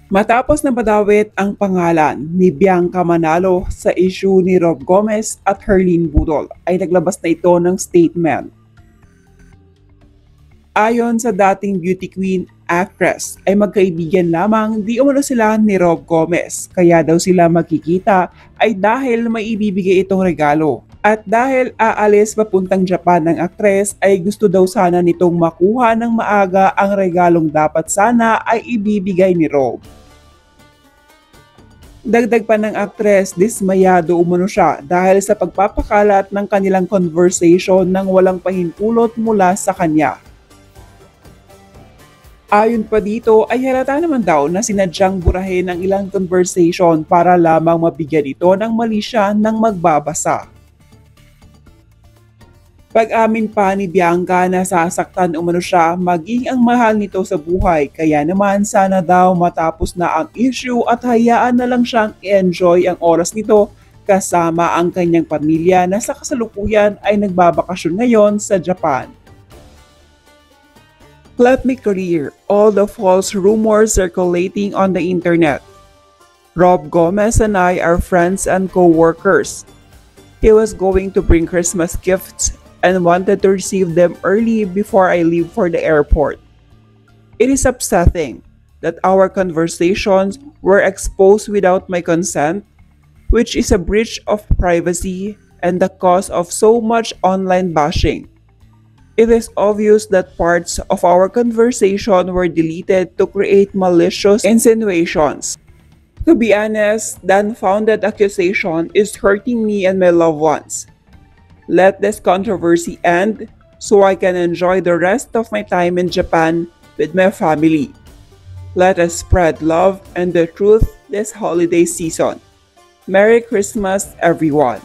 Matapos na madawit ang pangalan ni Bianca Manalo sa issue ni Rob Gomez at Herlene Budol ay naglabas na ito ng statement. Ayon sa dating beauty queen actress ay magkaibigan lamang di umano sila ni Rob Gomez kaya daw sila magkikita ay dahil may ibibigay itong regalo. At dahil aalis papuntang Japan ng aktres ay gusto daw sana nitong makuha ng maaga ang regalong dapat sana ay ibibigay ni Rob. Dagdag pa ng aktres, dismayado umano siya dahil sa pagpapakalat ng kanilang conversation nang walang pahintulot mula sa kanya. Ayon pa dito ay halata naman daw na sinadyang burahin ang ilang conversation para lamang mabigyan ito ng mali siya ng magbabasa. Pag-amin pa ni Bianca na sasaktan umano siya maging ang mahal nito sa buhay kaya naman sana daw matapos na ang issue at hayaan na lang siyang i-enjoy ang oras nito kasama ang kanyang pamilya na sa kasalukuyan ay nagbabakasyon ngayon sa Japan. Let me clear all the false rumors circulating on the internet. Rob Gomez and I are friends and co-workers. He was going to bring Christmas gifts and wanted to receive them early before I leave for the airport. It is upsetting that our conversations were exposed without my consent, which is a breach of privacy and the cause of so much online bashing. It is obvious that parts of our conversation were deleted to create malicious insinuations. To be honest, the unfounded accusation is hurting me and my loved ones. Let this controversy end so I can enjoy the rest of my time in Japan with my family. Let us spread love and the truth this holiday season. Merry Christmas, everyone!